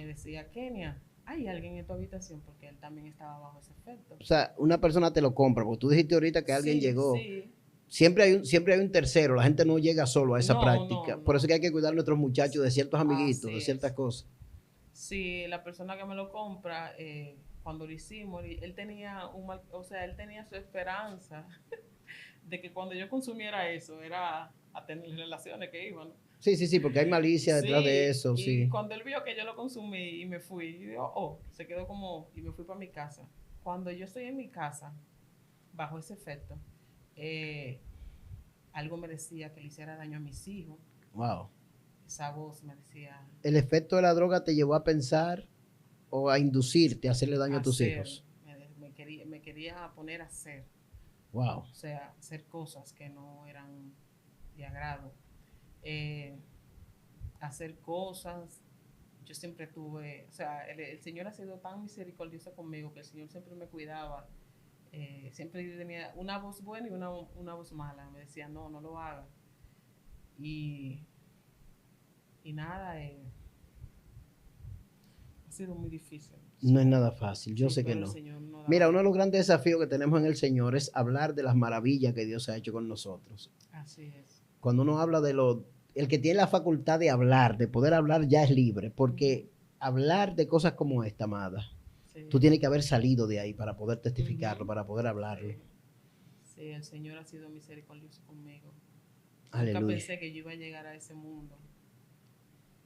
decía, Kenia, ¿hay alguien en tu habitación? Porque él también estaba bajo ese efecto. O sea, una persona te lo compra, porque tú dijiste ahorita que alguien Sí, llegó. sí. Siempre hay un tercero, la gente no llega solo a esa No, práctica. no, Por eso no. es que hay que cuidar a nuestros muchachos de ciertos amiguitos, Así de ciertas es. cosas. Sí, la persona que me lo compra, cuando lo hicimos, él tenía él tenía su esperanza de que cuando yo consumiera eso, era a tener relaciones que iban, ¿no? Sí, porque hay malicia detrás de eso, y sí. cuando él vio que yo lo consumí y me fui, y dijo, se quedó y me fui para mi casa. Cuando yo estoy en mi casa, bajo ese efecto, algo me decía que le hiciera daño a mis hijos. Wow. Esa voz me decía... ¿El efecto de la droga te llevó a pensar o a inducirte a hacerle daño a tus hacer, hijos? me quería poner a hacer. Wow. O sea, hacer cosas que no eran de agrado. Hacer cosas. Yo siempre tuve, o sea, el Señor ha sido tan misericordioso conmigo que el Señor siempre me cuidaba. Siempre tenía una voz buena y una voz mala. Me decía, no lo hagas. Y nada, ha sido muy difícil. No es nada fácil, yo Sí, sé que pero no. el Señor no da Mira, uno una- de los grandes desafíos que tenemos en el Señor es hablar de las maravillas que Dios ha hecho con nosotros. Así es. Cuando uno habla el que tiene la facultad de hablar, de poder hablar, ya es libre, porque hablar de cosas como esta, amada, Sí. tú tienes que haber salido de ahí para poder testificarlo, Ujú. para poder hablarlo. Sí. Sí, el Señor ha sido misericordioso conmigo. Aleluya. Nunca pensé que yo iba a llegar a ese mundo,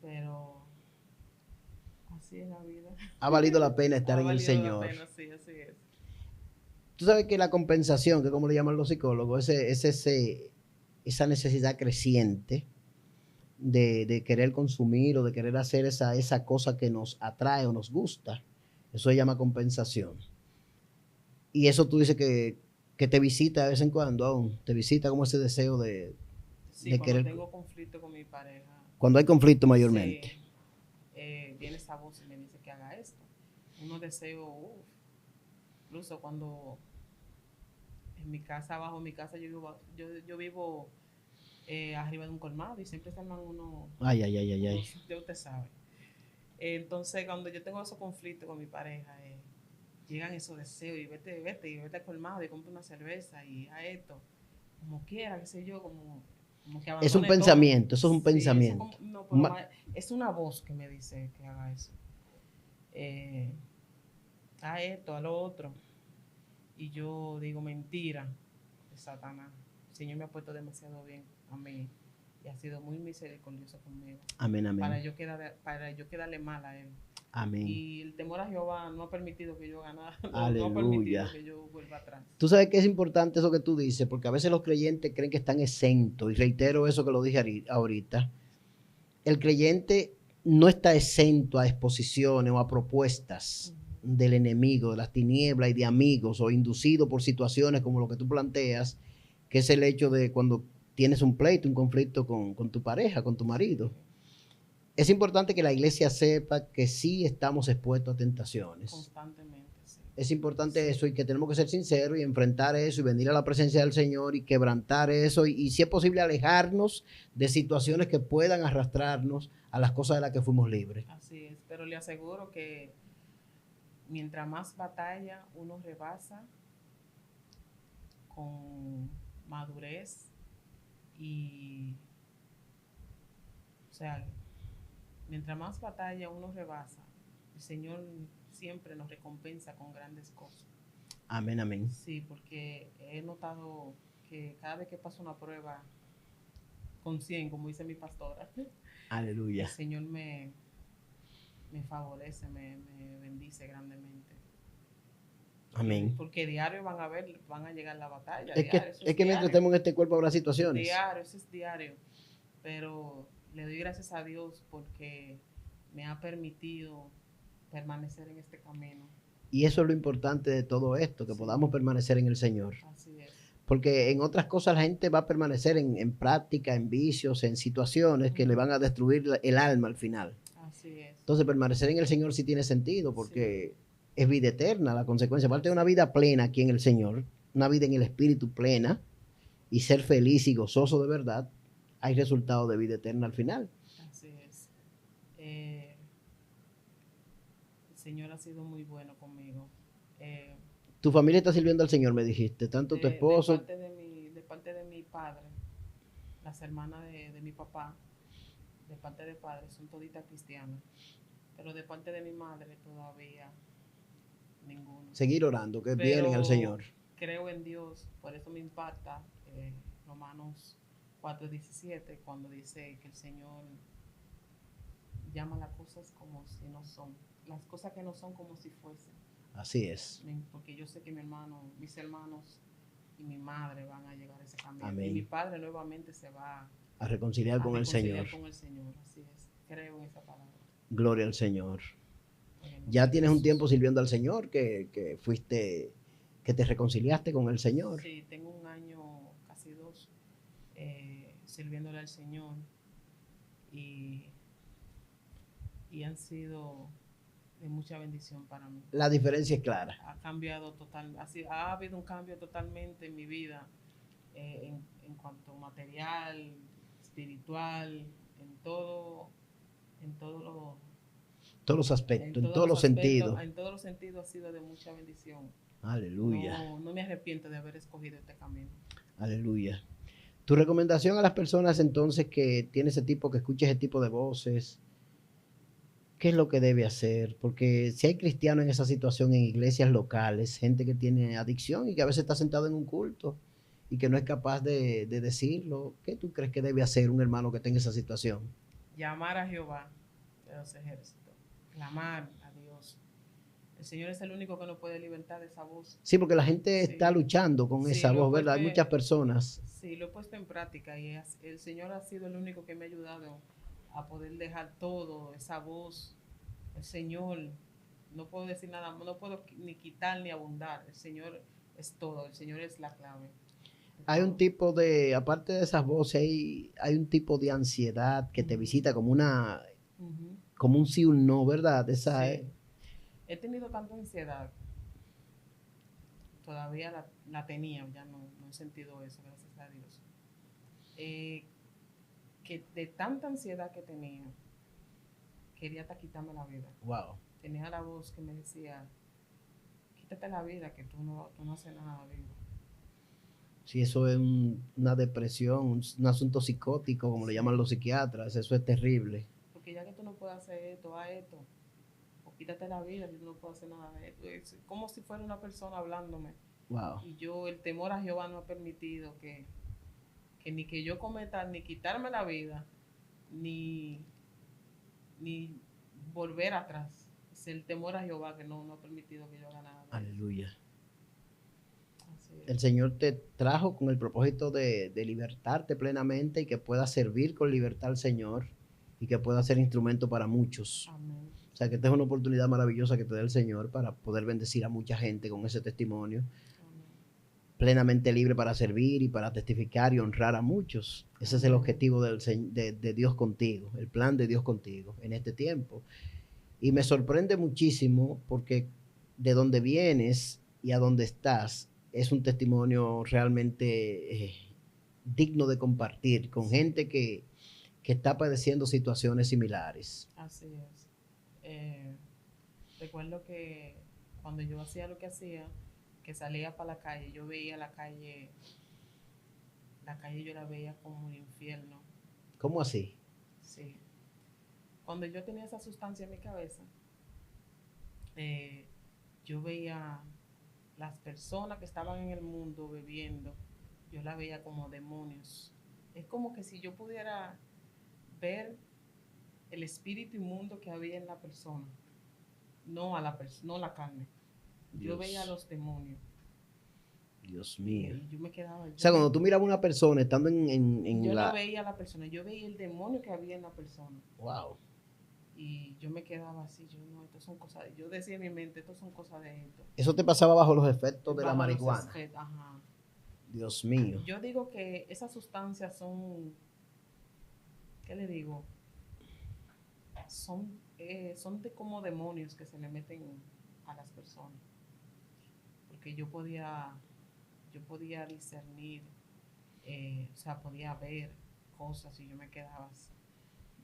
pero así es la vida. Ha valido la pena estar Ha en el valido la Señor. pena, sí, así es. Tú sabes que la compensación, que como le llaman los psicólogos, esa necesidad creciente de querer consumir o de querer hacer esa cosa que nos atrae o nos gusta, eso se llama compensación. Y eso tú dices que te visita de vez en cuando aún, te visita como ese deseo de Sí, de cuando querer- tengo conflicto con mi pareja, cuando hay conflicto mayormente. sí, viene esa voz y me dice que haga esto. Unos deseos, incluso cuando en mi casa, abajo en mi casa, yo vivo arriba de un colmado y siempre se arman Ay. ya usted sabe. Entonces, cuando yo tengo esos conflictos con mi pareja, llegan esos deseos y vete al colmado y compra una cerveza y a esto, como quiera, qué sé yo, como que Es un abandone pensamiento, todo. eso es un Sí, pensamiento. no, pero Ma- es una voz que me dice que haga eso. A esto, a lo otro. Y yo digo, mentira de Satanás. El Señor me ha puesto demasiado bien a mí y ha sido muy misericordioso conmigo. Amén, Para amén. yo quedarle mal a Él. Amén. Y el temor a Jehová no ha permitido que yo haga nada. No ha Aleluya. permitido que yo vuelva atrás. Tú sabes que es importante eso que tú dices, porque a veces los creyentes creen que están exentos, y reitero eso que lo dije ahorita. El creyente no está exento a exposiciones o a propuestas del enemigo, de las tinieblas y de amigos, o inducido por situaciones como lo que tú planteas, que es el hecho de cuando tienes un pleito, un conflicto con tu pareja, con tu marido. Es importante que la iglesia sepa que sí estamos expuestos a tentaciones. Constantemente, sí. Es importante eso y que tenemos que ser sinceros y enfrentar eso y venir a la presencia del Señor y quebrantar eso y si es posible alejarnos de situaciones que puedan arrastrarnos a las cosas de las que fuimos libres. Así es, pero le aseguro que mientras más batalla uno rebasa con madurez y, o sea, mientras más batalla uno rebasa, el Señor siempre nos recompensa con grandes cosas. Amén, amén. Sí, porque he notado que cada vez que paso una prueba con 100, como dice mi pastora, Aleluya. el Señor me favorece, me bendice grandemente. Amén. Porque diario van a llegar la batalla. Es que mientras diario. estemos en este cuerpo habrá situaciones. Diario, eso es diario. Pero le doy gracias a Dios porque me ha permitido permanecer en este camino. Y eso es lo importante de todo esto, que podamos permanecer en el Señor. Así es. Porque en otras cosas la gente va a permanecer en práctica, en vicios, en situaciones que le van a destruir el alma al final. Así es. Entonces permanecer en el Señor sí tiene sentido porque es vida eterna la consecuencia. Aparte de una vida plena aquí en el Señor, una vida en el Espíritu plena y ser feliz y gozoso de verdad, hay resultado de vida eterna al final. Así es. El Señor ha sido muy bueno conmigo. Tu familia está sirviendo al Señor, me dijiste, tanto tu esposo. De parte de mi padre, las hermanas de mi papá, de parte de padre, son toditas cristianas. Pero de parte de mi madre todavía ninguno. Seguir orando, que Pero vienen al Señor. Creo en Dios, por eso me impacta Romanos 4:17, cuando dice que el Señor llama las cosas como si no son, las cosas que no son como si fuesen. Así es. Porque yo sé que mis hermanos y mi madre van a llegar a ese camino. Amén. Y mi padre nuevamente se va A reconciliar con el Señor. con el Señor, así es. Creo en esa palabra. Gloria al Señor. Ya tienes un tiempo sirviendo al Señor, que te reconciliaste con el Señor. Sí, tengo un año, casi 2, sirviéndole al Señor y han sido de mucha bendición para mí. La diferencia es clara. Ha cambiado ha habido un cambio totalmente en mi vida, en cuanto a material, espiritual, en todos los aspectos, en todos los sentidos. En todos los sentidos ha sido de mucha bendición. Aleluya. No me arrepiento de haber escogido este camino. Aleluya. Tu recomendación a las personas entonces que tienen ese tipo, que escuchen ese tipo de voces, ¿qué es lo que debe hacer? Porque si hay cristianos en esa situación, en iglesias locales, gente que tiene adicción y que a veces está sentado en un culto y que no es capaz de decirlo, ¿qué tú crees que debe hacer un hermano que tenga esa situación? Llamar a Jehová de los ejércitos, clamar a Dios. El Señor es el único que nos puede libertar de esa voz. Sí, porque la gente está luchando con esa voz, ¿verdad? Hay muchas personas. Sí, lo he puesto en práctica y el Señor ha sido el único que me ha ayudado a poder dejar todo, esa voz. El Señor, no puedo decir nada, no puedo ni quitar ni abundar. El Señor es todo, el Señor es la clave. Hay un tipo de, aparte de esas voces, hay un tipo de ansiedad que te visita como como un sí o un no, ¿verdad? Esa sí. He tenido tanta ansiedad, todavía la tenía, ya no he sentido eso, gracias a Dios. Que de tanta ansiedad que tenía, quería hasta quitarme la vida. Wow. Tenía la voz que me decía, quítate la vida, que tú no haces nada vivo. Sí, eso es una depresión, un asunto psicótico, como le llaman los psiquiatras, eso es terrible. Porque ya que tú no puedes hacer esto, haz esto, o quítate la vida, que tú no puedes hacer nada de esto. Es como si fuera una persona hablándome. Wow. Y el temor a Jehová no ha permitido que ni que yo cometa, ni quitarme la vida, ni volver atrás. Es el temor a Jehová que no ha permitido que yo haga nada. Aleluya. Así es. El Señor te trajo con el propósito de libertarte plenamente y que puedas servir con libertad al Señor y que puedas ser instrumento para muchos. Amén. O sea, que esta es una oportunidad maravillosa que te da el Señor para poder bendecir a mucha gente con ese testimonio. Amén. plenamente libre para servir y para testificar y honrar a muchos. Ese es el objetivo de Dios contigo, el plan de Dios contigo en este tiempo. Y me sorprende muchísimo porque de donde vienes y a donde estás es un testimonio realmente digno de compartir con gente que está padeciendo situaciones similares. Así es. Recuerdo que cuando yo hacía lo que hacía, que salía para la calle, yo veía la calle yo la veía como un infierno. ¿Cómo así? Sí. Cuando yo tenía esa sustancia en mi cabeza, yo veía las personas que estaban en el mundo bebiendo, yo la veía como demonios. Es como que si yo pudiera ver el espíritu inmundo que había en la persona, no la carne. Yo Dios. veía a los demonios. Dios mío. Y yo me quedaba. O sea, cuando tú mirabas a una persona estando yo la... no veía a la persona, yo veía el demonio que había en la persona. Wow. Y yo me quedaba así, esto son cosas, yo decía en mi mente, esto son cosas de esto. Eso te pasaba bajo los efectos de la Bajo los marihuana. ajá. Dios mío. Yo digo que esas sustancias son, ¿qué le digo? Son como demonios que se le meten a las personas. Porque yo podía discernir, o sea, podía ver cosas y yo me quedaba así.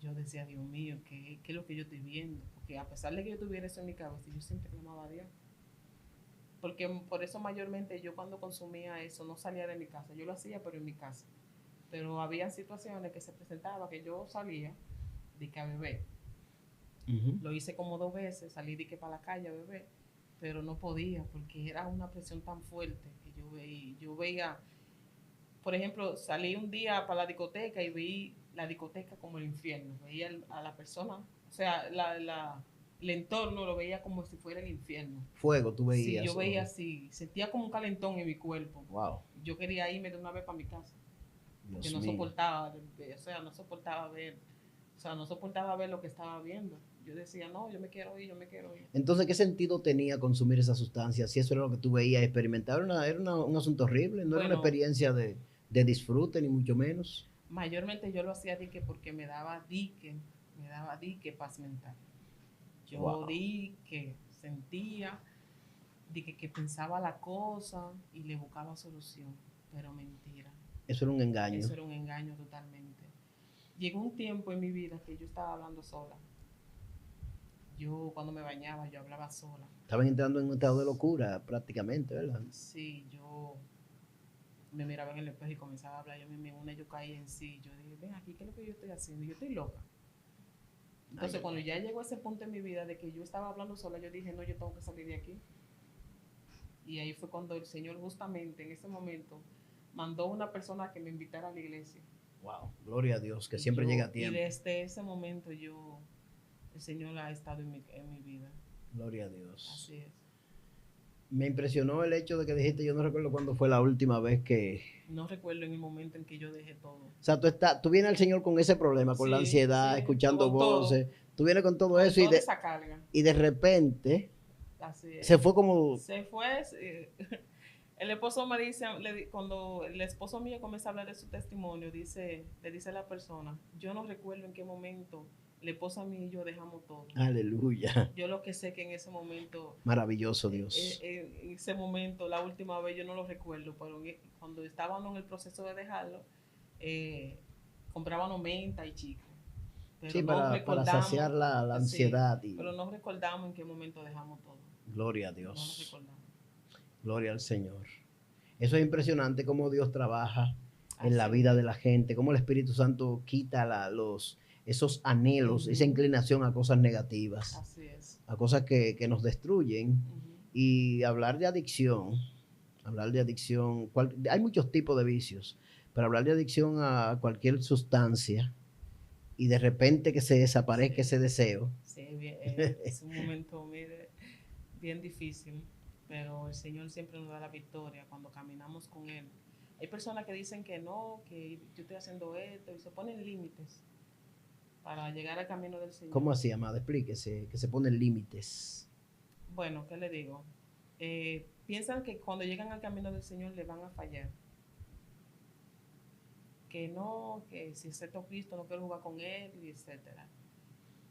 Yo decía, Dios mío, ¿qué es lo que yo estoy viendo? Porque a pesar de que yo tuviera eso en mi cabeza, yo siempre clamaba a Dios. Porque por eso mayormente yo cuando consumía eso no salía de mi casa. Yo lo hacía, pero en mi casa. Pero había situaciones que se presentaban que yo salía de que a beber. Lo hice como 2 veces, salí de que para la calle a beber, pero no podía porque era una presión tan fuerte que yo veía, por ejemplo, salí un día para la discoteca y vi la discoteca como el infierno. Veía a la persona, o sea, el entorno lo veía como si fuera el infierno. Fuego, tú veías. Sí, yo veía así, sentía como un calentón en mi cuerpo. Wow. Yo quería irme de una vez para mi casa. Dios Que no mío. soportaba, no soportaba ver lo que estaba viendo. Yo decía, no, yo me quiero ir. Entonces, ¿qué sentido tenía consumir esa sustancia? Si eso era lo que tú veías, experimentar, era un asunto horrible, no era una experiencia de disfrute, ni mucho menos. Mayormente yo lo hacía porque me daba dique paz mental. Yo sentía, que pensaba la cosa y le buscaba solución, pero mentira. Eso era un engaño. Eso era un engaño totalmente. Llegó un tiempo en mi vida que yo estaba hablando sola. Yo cuando me bañaba, yo hablaba sola. Estaban entrando en un estado de locura prácticamente, ¿verdad? Sí, yo me miraba en el espejo y comenzaba a hablar. Yo caí en sí. Yo dije, ven aquí, ¿qué es lo que yo estoy haciendo? Yo estoy loca. Entonces, cuando ya llegó ese punto en mi vida de que yo estaba hablando sola, yo dije, no, yo tengo que salir de aquí. Y ahí fue cuando el Señor justamente en ese momento mandó una persona que me invitara a la iglesia. Wow, gloria a Dios, que siempre llega a tiempo. Y desde ese momento el Señor ha estado en mi vida. Gloria a Dios. Así es. Me impresionó el hecho de que dijiste, yo no recuerdo cuándo fue la última vez que... No recuerdo en el momento en que yo dejé todo. O sea, tú vienes al Señor con ese problema, con la ansiedad, escuchando voces. Tú vienes con todo eso esa carga. Y de repente Así es. se fue como... Se fue. El esposo me dice, cuando el esposo mío comienza a hablar de su testimonio, le dice a la persona, yo no recuerdo en qué momento la esposa mía y yo dejamos todo. Aleluya. Yo lo que sé que en ese momento... Maravilloso Dios. En ese momento, la última vez yo no lo recuerdo, pero cuando estábamos en el proceso de dejarlo, comprábamos menta y chicle. Sí, para saciar la ansiedad. Sí, pero no recordamos en qué momento dejamos todo. Gloria a Dios. No lo recordamos. Gloria al Señor. Eso es impresionante cómo Dios trabaja en la vida de la gente, cómo el Espíritu Santo quita esos anhelos, esa inclinación a cosas negativas. Así es. A cosas que nos destruyen. Y hablar de adicción, hay muchos tipos de vicios, pero hablar de adicción a cualquier sustancia y de repente que se desaparezca ese deseo. Sí, es un momento bien difícil, pero el Señor siempre nos da la victoria cuando caminamos con Él. Hay personas que dicen que no, que yo estoy haciendo esto y se ponen límites para llegar al camino del Señor. ¿Cómo así, amada? Explíquese, que se ponen límites. Bueno, ¿qué le digo? piensan que cuando llegan al camino del Señor le van a fallar. Que no, que si acepto a Cristo no quiero jugar con Él, y etcétera.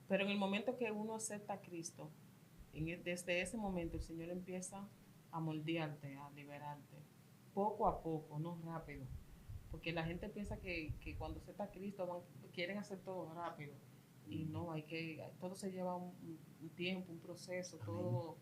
Pero en el momento que uno acepta a Cristo, desde ese momento el Señor empieza a moldearte, a liberarte, poco a poco, no rápido. Porque la gente piensa que cuando acepta a Cristo quieren hacer todo rápido. Y no, todo se lleva un tiempo, un proceso, todo,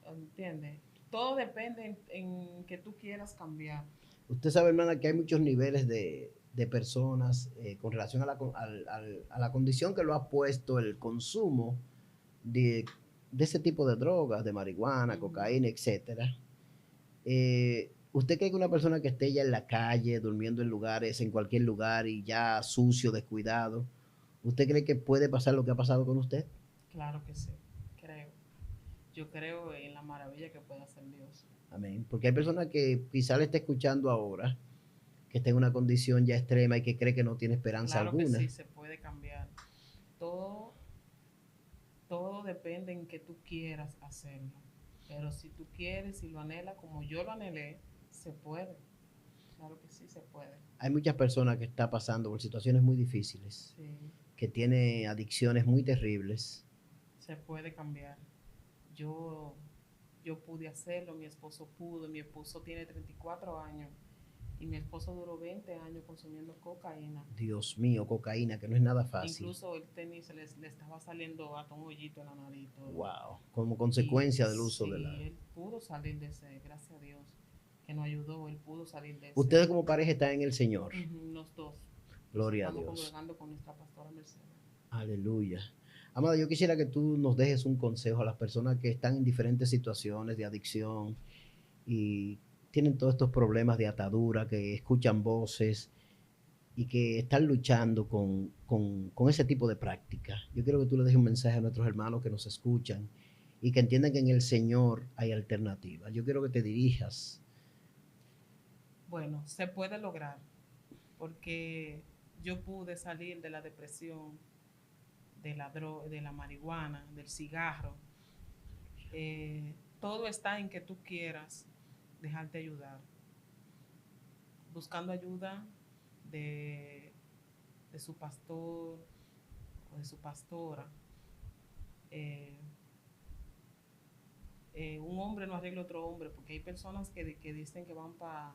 ¿entiendes? Todo depende en que tú quieras cambiar. Usted sabe, hermana, que hay muchos niveles de personas con relación a la condición que lo ha puesto el consumo de ese tipo de drogas, de marihuana, cocaína, etcétera. ¿Usted cree que una persona que esté ya en la calle, durmiendo en cualquier lugar y ya sucio, descuidado, ¿usted cree que puede pasar lo que ha pasado con usted? Claro que sí, creo. Yo creo en la maravilla que puede hacer Dios. Amén. Porque hay personas que quizá le esté escuchando ahora, que está en una condición ya extrema y que cree que no tiene esperanza alguna. Claro que sí, se puede cambiar. Todo depende en que tú quieras hacerlo. Pero si tú quieres, si lo anhelas como yo lo anhelé, se puede. Claro que sí, se puede. Hay muchas personas que están pasando por situaciones muy difíciles, sí, que tienen adicciones muy terribles. Se puede cambiar. Yo pude hacerlo, mi esposo pudo, mi esposo tiene 34 años y mi esposo duró 20 años consumiendo cocaína. Dios mío, cocaína, que no es nada fácil. Incluso el tenis le estaba saliendo hasta un hoyito en la nariz. Todo. Wow, como consecuencia del uso sí, de la... él pudo salir de ese, gracias a Dios, que nos ayudó, él pudo salir de ese. Ustedes como pareja están en el Señor. Los dos. Gloria a Dios. Estamos congregando con nuestra pastora Mercedes. Aleluya. Amada, yo quisiera que tú nos dejes un consejo a las personas que están en diferentes situaciones de adicción y tienen todos estos problemas de atadura, que escuchan voces y que están luchando con ese tipo de práctica. Yo quiero que tú le dejes un mensaje a nuestros hermanos que nos escuchan y que entiendan que en el Señor hay alternativas. Yo quiero que te dirijas. Bueno, se puede lograr porque yo pude salir de la depresión, de la droga, de la marihuana, del cigarro. Todo está en que tú quieras dejarte ayudar. Buscando ayuda de su pastor o de su pastora. Un hombre no arregla otro hombre, porque hay personas que dicen que van para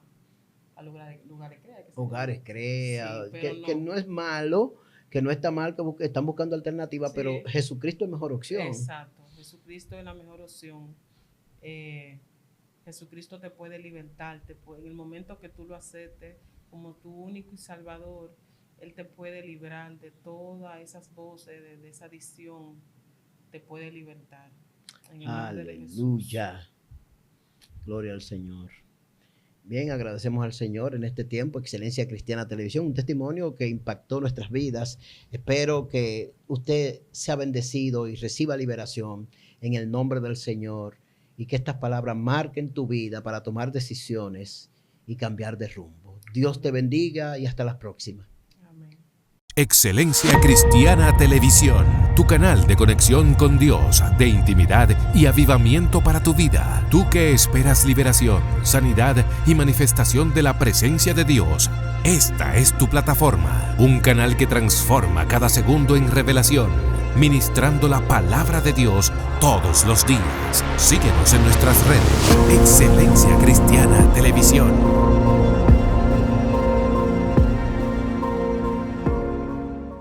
lugares crea. Hogares crea, sí, que no es malo, que no está mal, que están buscando alternativas, sí, pero Jesucristo es mejor opción. Exacto, Jesucristo es la mejor opción. Jesucristo te puede libertar, en el momento que tú lo aceptes como tu único y salvador, Él te puede librar de todas esas voces, de esa adicción, te puede libertar. En el nombre de Jesús. Aleluya. Gloria al Señor. Bien, agradecemos al Señor en este tiempo, Excelencia Cristiana Televisión, un testimonio que impactó nuestras vidas. Espero que usted sea bendecido y reciba liberación en el nombre del Señor y que estas palabras marquen tu vida para tomar decisiones y cambiar de rumbo. Dios te bendiga y hasta la próxima. Amén. Excelencia Cristiana Televisión, tu canal de conexión con Dios, de intimidad y avivamiento para tu vida. Tú que esperas liberación, sanidad y manifestación de la presencia de Dios, esta es tu plataforma, un canal que transforma cada segundo en revelación, ministrando la palabra de Dios todos los días. Síguenos en nuestras redes. Excelencia Cristiana Televisión.